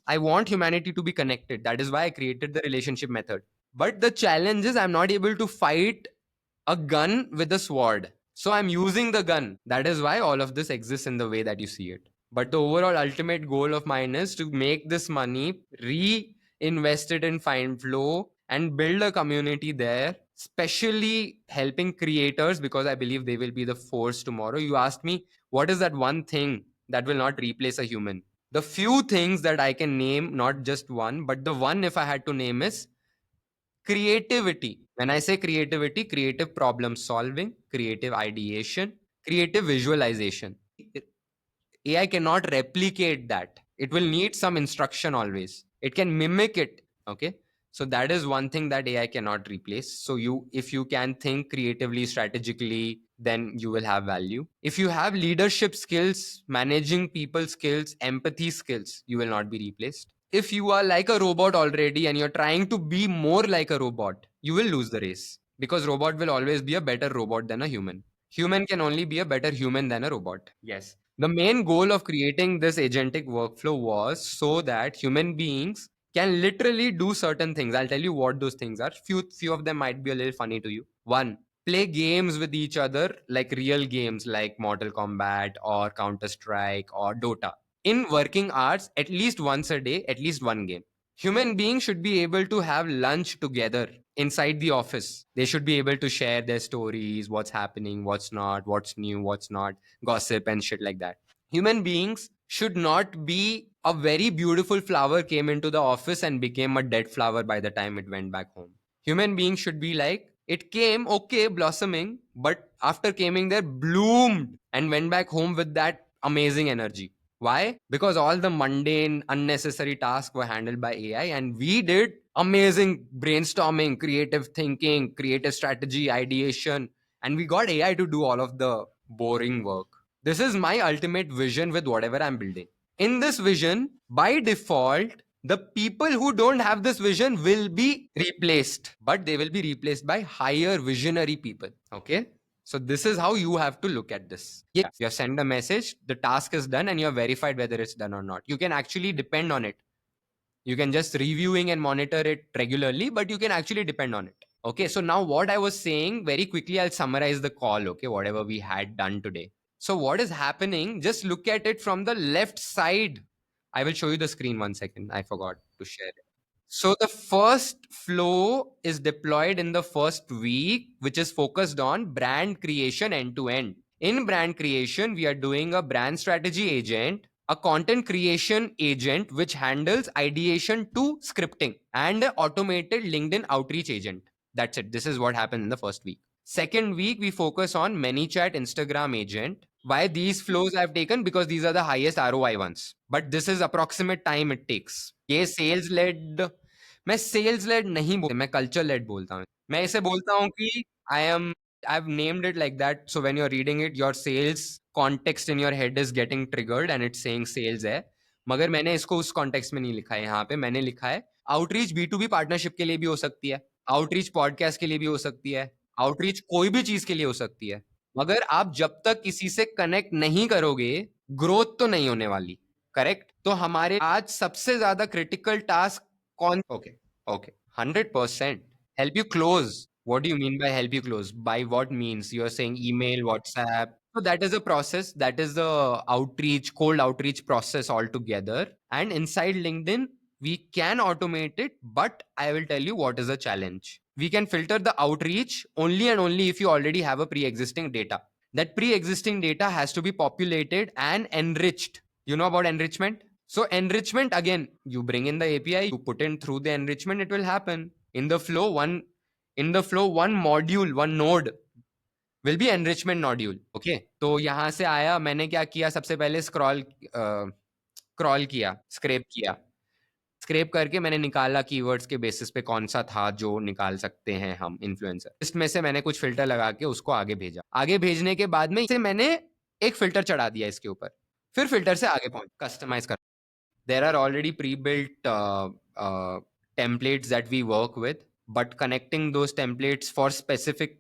I want humanity to be connected. That is why I created the relationship method. But the challenge is I'm not able to fight a gun with a sword. So I'm using the gun. That is why all of this exists in the way that you see it. But the overall ultimate goal of mine is to make this money, reinvest it in Findflow, and build a community there, especially helping creators, because I believe they will be the force tomorrow. You asked me, what is that one thing that will not replace a human? The few things that I can name, not just one, but the one if I had to name is creativity. When I say creativity, creative problem solving, creative ideation, creative visualization. AI cannot replicate that. It will need some instruction always. It can mimic it. Okay. So that is one thing that AI cannot replace. So if you can think creatively, strategically, then you will have value. If you have leadership skills, managing people skills, empathy skills, you will not be replaced. If you are like a robot already and you're trying to be more like a robot, you will lose the race, because robot will always be a better robot than a human. Human can only be a better human than a robot. Yes. The main goal of creating this agentic workflow was so that human beings can literally do certain things. I'll tell you what those things are. Few of them might be a little funny to you. One, play games with each other, like real games like Mortal Kombat or Counter Strike or Dota, in working hours, at least once a day, at least one game. Human beings should be able to have lunch together inside the office. They should be able to share their stories, what's happening, what's not, what's new, what's not, gossip and shit like that. Human beings should not be a very beautiful flower came into the office and became a dead flower by the time it went back home. Human beings should be like, it came okay blossoming, but after coming there bloomed and went back home with that amazing energy. Why? Because all the mundane, unnecessary tasks were handled by AI, and we did amazing brainstorming, creative thinking, creative strategy, ideation, and we got AI to do all of the boring work. This is my ultimate vision with whatever I'm building. In this vision, by default, the people who don't have this vision will be replaced, but they will be replaced by higher visionary people. Okay. So this is how you have to look at this. Yes, you have sent a message, the task is done, and you have verified whether it's done or not. You can actually depend on it. You can just reviewing and monitor it regularly, but you can actually depend on it. Okay, so now what I was saying, very quickly, I'll summarize the call, okay, whatever we had done today. So what is happening, just look at it from the left side. I will show you the screen 1 second. I forgot to share it. So the first flow is deployed in the first week, which is focused on brand creation end to end. In brand creation, we are doing a brand strategy agent, a content creation agent, which handles ideation to scripting, and an automated LinkedIn outreach agent. That's it. This is what happened in the first week. Second week, we focus on ManyChat Instagram agent. Why these flows I've taken? Because these are the highest ROI ones. But this is approximate time it takes. ये sales led, मैं sales led नहीं बोलता, मैं culture led बोलता हूँ. मैं इसे बोलता हूँ कि I am I've named it like that. So when you're reading it, your sales context in your head is getting triggered and it's saying sales है, मगर मैंने इसको उस context में नहीं लिखा है. यहाँ पे मैंने लिखा है outreach B2B partnership के लिए भी हो सकती है, outreach podcast के लिए भी हो सकती है, outreach कोई भी चीज के लिए हो सकती है, मगर आप जब तक किसी से connect नहीं करोगे, growth तो नहीं होने वाली. करेक्ट. तो हमारे आज सबसे ज्यादा क्रिटिकल टास्क कौन. Okay okay 100% help you close. What do you mean by help you close? By what means? You're saying email, WhatsApp. So that is a process. That is the outreach, cold outreach process altogether. And inside LinkedIn, we can automate it, but I will tell you what is the challenge. We can filter the outreach only and only if you already have a pre-existing data. That pre-existing data has to be populated and enriched. You know about enrichment? So enrichment, again, you bring in the API, you put in through the enrichment, it will happen. In the flow, one module, one node will be enrichment nodule. Okay. तो यहाँ से आया, मैंने क्या किया, सबसे पहले crawl किया, स्क्रैप किया. स्क्रैप करके मैंने निकाला कीवर्ड्स के बेसिस पे कौन सा था जो निकाल सकते हैं हम इन्फ्लुएंसर. लिस्ट में से मैंने कुछ फिल्टर लगा के उसको आगे भेजा. आगे भेजने के बाद में इसे मैंने एक फिल्टर चढ़ा दिया इसके ऊपर. फिर फिल्टर से आगे पहुंच कस्टमाइज कर. There are already pre-built templates that we work with, but connecting those templates for specific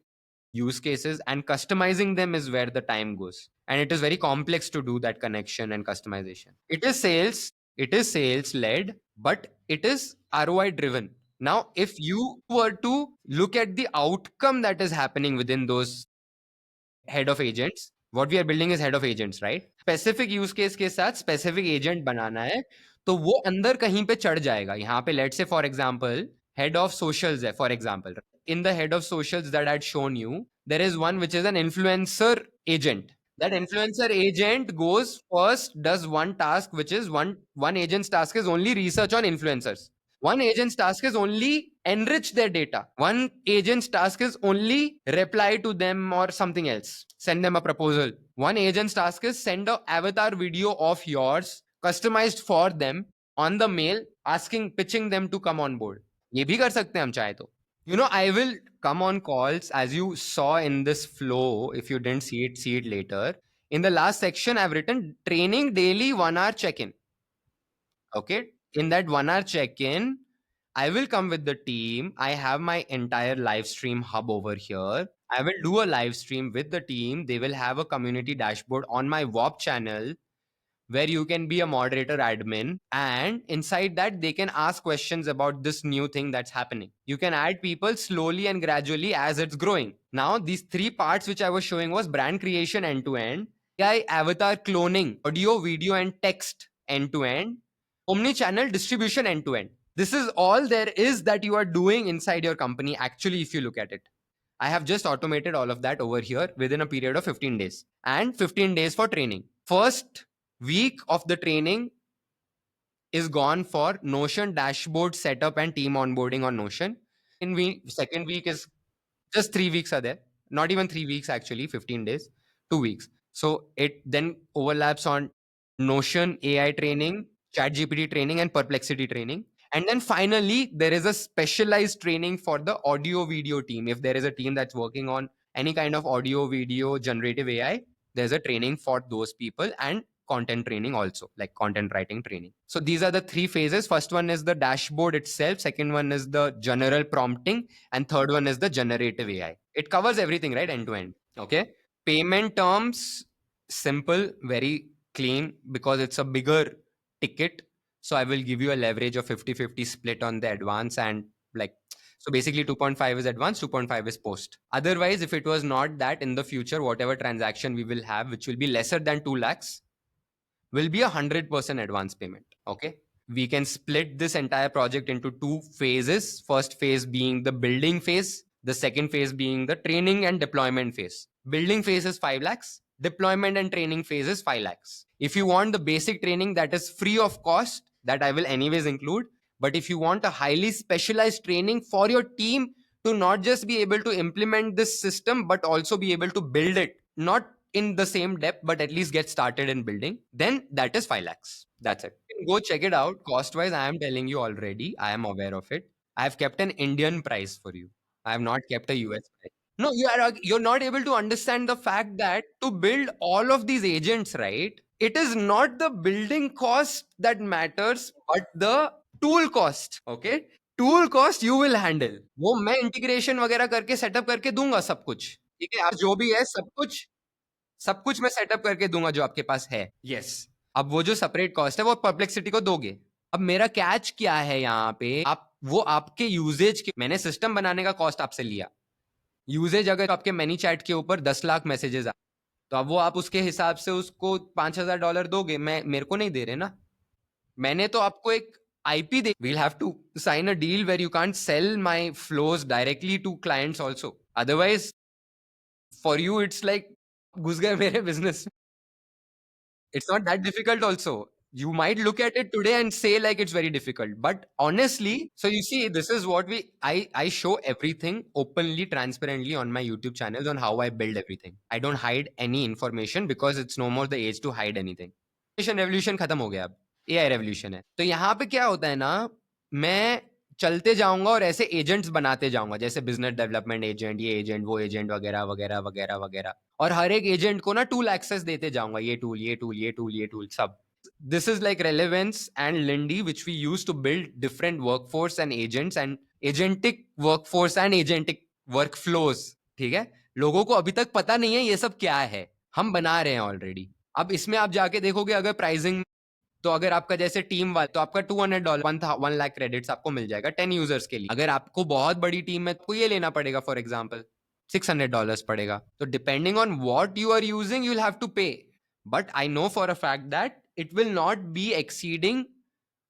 use cases and customizing them is where the time goes. And it is very complex to do that connection and customization. It is sales led, but it is ROI driven. Now, if you were to look at the outcome that is happening within those head of agents, what we are building is head of agents, right? Specific use case के साथ specific agent बनाना है, तो वो अंदर कहीं पे चढ़ जाएगा. यहाँ पे let's say for example head of socials है, for example. In the head of socials that I had shown you, there is one which is an influencer agent. That influencer agent goes first, does one task, which is one agent's task is only research on influencers. One agent's task is only enrich their data. One agent's task is only reply to them or something else. Send them a proposal. One agent's task is send a avatar video of yours customized for them on the mail asking, pitching them to come on board. ये भी कर सकते हैं हम चाहे तो. You know, I will come on calls as you saw in this flow. If you didn't see it later. In the last section, I've written training daily 1 hour check-in. Okay. In that 1 hour check-in, I will come with the team. I have my entire live stream hub over here. I will do a live stream with the team. They will have a community dashboard on my WOP channel where you can be a moderator admin, and inside that they can ask questions about this new thing that's happening. You can add people slowly and gradually as it's growing. Now these 3 parts which I was showing was brand creation end to end, AI avatar cloning, audio, video and text end to end, omni-channel distribution end to end. This is all there is that you are doing inside your company actually, if you look at it. I have just automated all of that over here within a period of 15 days and 15 days for training. First week of the training is gone for Notion dashboard setup and team onboarding on Notion. Second week is just 3 weeks are there. Not even 3 weeks actually, 15 days, 2 weeks. So it then overlaps on Notion AI training, ChatGPT training and Perplexity training. And then finally, there is a specialized training for the audio video team. If there is a team that's working on any kind of audio, video, generative AI, there's a training for those people and content training also, like content writing training. So these are the 3 phases. First one is the dashboard itself. Second one is the general prompting. And third one is the generative AI. It covers everything, right? End to end. Okay. Payment terms, simple, very clean because it's a bigger ticket. So I will give you a leverage of 50-50 split on the advance and like, so basically 2.5 is advance, 2.5 is post. Otherwise, if it was not that, in the future, whatever transaction we will have, which will be lesser than 2 lakhs, will be 100% advance payment. Okay. We can split this entire project into 2 phases. First phase being the building phase. The second phase being the training and deployment phase. Building phase is 5 lakhs. Deployment and training phase is 5 lakhs. If you want the basic training that is free of cost, that I will anyways include. But if you want a highly specialized training for your team to not just be able to implement this system, but also be able to build it, not in the same depth, but at least get started in building, then that is 5 lakhs. That's it. Go check it out. Cost wise, I am telling you already. I am aware of it. I have kept an Indian price for you. I have not kept a US price. No, you're not able to understand the fact that to build all of these agents, right? It is not the building cost that matters, but the tool cost. Okay, tool cost you will handle, वो मैं integration वगैरह करके setup करके दूंगा सब कुछ, ठीक है, आप जो भी है सब कुछ मैं सेटअप करके दूंगा जो आपके पास है। यस, अब वो जो सेपरेट कॉस्ट है वो परप्लेक्सिटी को दोगे। अब मेरा कैच क्या है यहाँ पे, आप वो आपके यूजेज के, मैंने सिस्टम बनाने का कॉस्ट आपसे लिया, यूजेज अगर आपके मैनी चैट के ऊपर 10 लाख मैसेजेस आ, तो अब वो आप उसके हिसाब से उसको $5,000 दोगे, मैं मेरे को नहीं दे रहे ना, मैंने तो आपको एक आईपी दे, we'll have to sign a deal where you can't sell my flows directly to clients also, otherwise for you it's like घुस गए मेरे business. It's not that difficult also. You might look at it today and say like it's very difficult, but honestly, so you see, this is what I show everything openly, transparently on my YouTube channels on how I build everything. I don't hide any information because it's no more the age to hide anything. Revolution खत्म हो गया, अब AI revolution है। तो यहाँ पे क्या होता है ना, मैं चलते जाऊंगा और ऐसे एजेंट्स बनाते जाऊंगा, जैसे बिजनेस डेवलपमेंट एजेंट, ये एजेंट, वो एजेंट, वगैरह वगैरह वगैरह वगैरह, और हर एक एजेंट को ना टूल एक्सेस देते जाऊंगा, ये टूल, ये टूल, ये टूल, ये टूल, सब। This is like Relevance and Lindy which we use to build different workforce and agents and agentic workforce and agentic workflows, ठीक है। लोगों को अभी तक पता नहीं है ये सब क्या है, हम बना रहे हैं ऑलरेडी। अब इसमें आप जाके देखोगे अगर प्राइसिंग, तो अगर आपका जैसे टीम वाला, तो आपका $200 1 लाख क्रेडिट्स आपको मिल जाएगा 10 यूजर्स के लिए। अगर आपको बहुत बड़ी टीम है तो ये लेना पड़ेगा, फॉर एग्जाम्पल $600 पड़ेगा। तो depending on what you are using you will have to pay, but I know for a fact that it will not be exceeding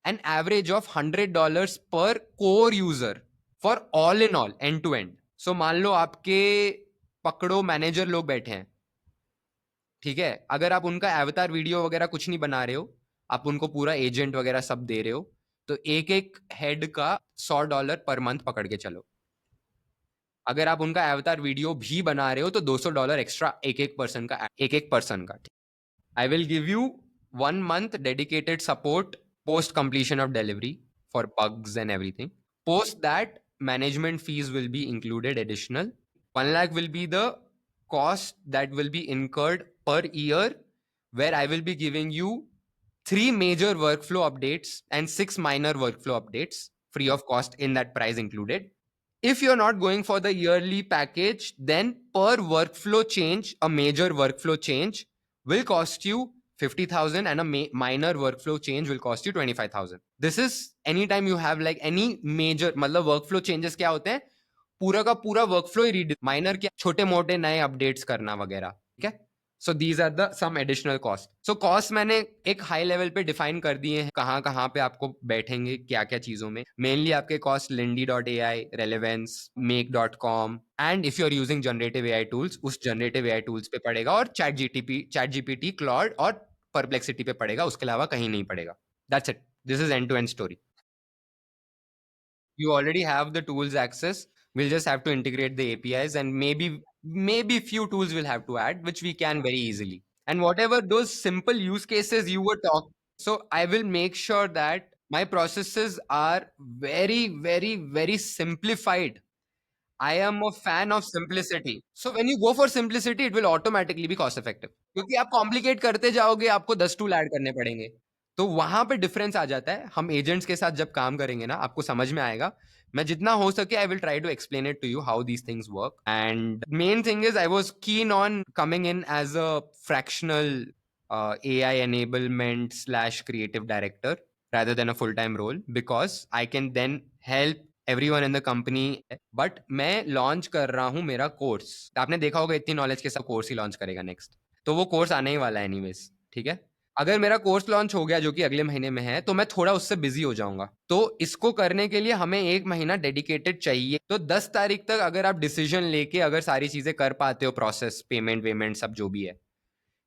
an average of $100 per core user for all in all end to end. So मान लो आपके पकड़ो manager लोग बैठे हैं, ठीक है, अगर आप उनका एवतार वीडियो वगैरह कुछ नहीं बना रहे हो, आप उनको पूरा एजेंट वगैरह सब दे रहे हो, तो एक एक हेड का $100 पर मंथ पकड़ के चलो। अगर आप उनका एवतार वीडियो भी बना रहे हो तो $200 एक्स्ट्रा एक एक पर्सन का। I will give you 1 month dedicated support post completion of delivery for bugs and everything. Post that, management fees will be included additional. 1 lakh will be the cost that will be incurred per year, where I will be giving you 3 major workflow updates and 6 minor workflow updates free of cost, in that price included. If you're not going for the yearly package, then per workflow change, a major workflow change will cost you 50,000 and a minor workflow change will cost you 25,000. This is anytime you have like any major, मतलब workflow changes क्या होते हैं, पूरा का पूरा workflow ही read, minor क्या छोटे मोटे नए अपडेट्स करना वगैरह, ठीक है। So these are the some additional cost. So cost मैंने एक हाई लेवल पे डिफाइन कर दिए हैं, कहाँ कहाँ पे आपको बैठेंगे क्या क्या चीजों में। मेनली आपके कॉस्ट lindy.ai, रेलेवेंस, make.com, and if you are using generative AI tools, उस जनरेटिव एआई टूल्स पे पड़ेगा, और चैट जीपीटी, क्लॉड और परप्लेक्सिटी पे पड़ेगा, उसके अलावा कहीं नहीं पड़ेगा। That's it, this is end to end story. You already have the tools access, we'll just have to integrate the APIs, and maybe few tools we'll have to add, which we can very easily. And whatever those simple use cases you were talking, so I will make sure that my processes are very, very, very simplified. I am a fan of simplicity. So when you go for simplicity, it will automatically be cost effective. क्योंकि आप complicate करते जाओगे, आपको 10 tool add करने पड़ेंगे, तो वहां पे डिफरेंस आ जाता है। हम एजेंट्स के साथ जब काम करेंगे ना, आपको समझ में आएगा। मैं जितना हो सके I will try to explain it to you how these things work, and main thing is I was keen on coming in as a fractional AI enablement / creative director rather than a full-time role, because I can then help everyone in the company. But मैं launch कर रहा हूँ मेरा course, आपने देखा होगा इतनी knowledge के साथ कोर्स ही लॉन्च करेगा नेक्स्ट, तो वो कोर्स आने ही वाला है एनीवेज, ठीक है। अगर मेरा कोर्स लॉन्च हो गया जो कि अगले महीने में है, तो मैं थोड़ा उससे बिजी हो जाऊंगा, तो इसको करने के लिए हमें 1 महीना डेडिकेटेड चाहिए। तो 10 तारीख तक अगर आप डिसीजन लेके अगर सारी चीजें कर पाते हो, प्रोसेस, पेमेंट वेमेंट सब जो भी है,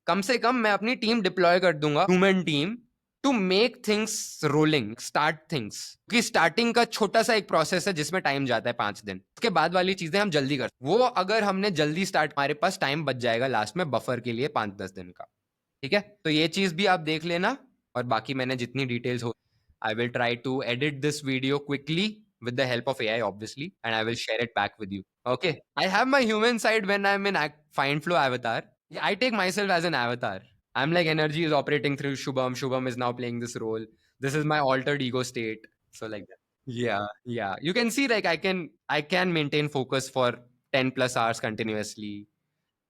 कम से कम मैं अपनी टीम डिप्लॉय कर दूंगा, human team, to make things rolling, start things. कि स्टार्टिंग का छोटा सा एक प्रोसेस है जिसमें टाइम जाता है 5 दिन, उसके बाद वाली चीजें हम जल्दी कर, वो अगर हमने जल्दी स्टार्ट, हमारे पास टाइम बच जाएगा लास्ट में बफर के लिए 5-10 दिन का, ठीक है। तो ये चीज भी आप देख लेना, और बाकी मैंने जितनी डिटेल्स हो, I will try to edit this video quickly with the help of AI, obviously, and I will share it back with you. Okay. I have my human side when I'm in Find Flow avatar. Yeah, I take myself as an avatar. I'm like, energy is operating through Shubham. Shubham is now playing this role. This is my altered ego state. So like that. Yeah, yeah. You can see like I can maintain focus for 10 plus hours continuously.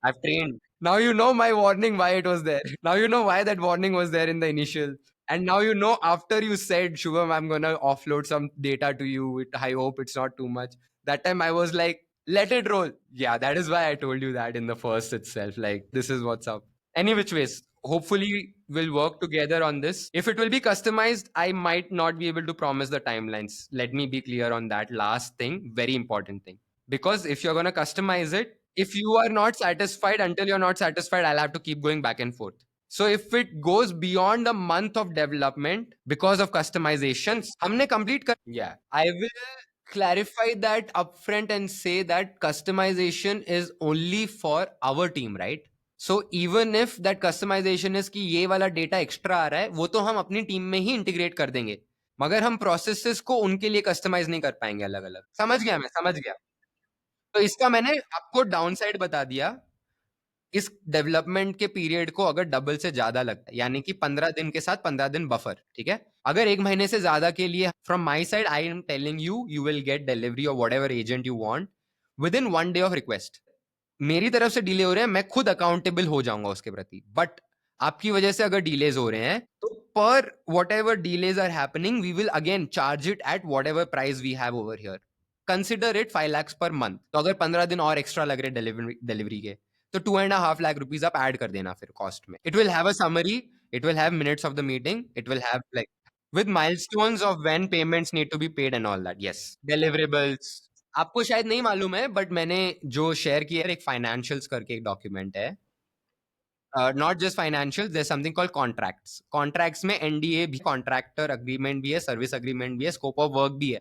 I've trained. Now you know my warning why it was there. Now you know why that warning was there in the initial. And now you know after you said, Shubham, I'm gonna offload some data to you. I hope it's not too much. That time I was like, let it roll. Yeah, that is why I told you that in the first itself. Like, this is what's up. Any which ways, hopefully we'll work together on this. If it will be customized, I might not be able to promise the timelines. Let me be clear on that last thing, very important thing. Because if you're gonna customize it, if you are not satisfied, until you're not satisfied, I'll have to keep going back and forth. So if it goes beyond a month of development because of customizations, हमने complete कर, yeah, I will clarify that upfront and say that customization is only for our team, right? So even if that customization is कि ये वाला data extra आ रहा है, वो तो हम अपनी टीम में ही integrate कर देंगे, मगर हम processes को उनके लिए customize नहीं कर पाएंगे अलग अलग. समझ गया, मैं समझ गया. तो इसका मैंने आपको डाउन साइड बता दिया. इस डेवलपमेंट के पीरियड को अगर डबल से ज्यादा लगता है, यानी कि 15 दिन के साथ 15 दिन बफर, ठीक है. अगर एक महीने से ज्यादा के लिए, from my side I am telling you, you will get delivery of what ever agent you want with in 1 day of request. मेरी तरफ से डिले हो रहे हैं, मैं खुद अकाउंटेबल हो जाऊंगा उसके प्रति. बट आपकी वजह से अगर डिलेज हो रहे हैं, तो पर whatever delays are happening, we will again charge it at whatever price we have over here. Consider it 5 lakhs per month. तो अगर 15 दिन और एक्स्ट्रा लग रहे डिलीवरी के, तो 2.5 lakh रुपीज आप ऐड कर देना फिर कॉस्ट में. It will have a summary, it will have minutes of the meeting, it will have like with milestones of when payments need to be paid and all that. Yes, deliverables. आपको शायद नहीं मालूम है, but मैंने जो share किया है, एक फाइनेंशियल्स करके एक डॉक्यूमेंट है. Not just financial, there something called contracts. Contracts में एनडीए भी, कॉन्ट्रैक्टर अग्रीमेंट भी है, सर्विस अग्रीमेंट भी है, स्कोप ऑफ वर्क भी है.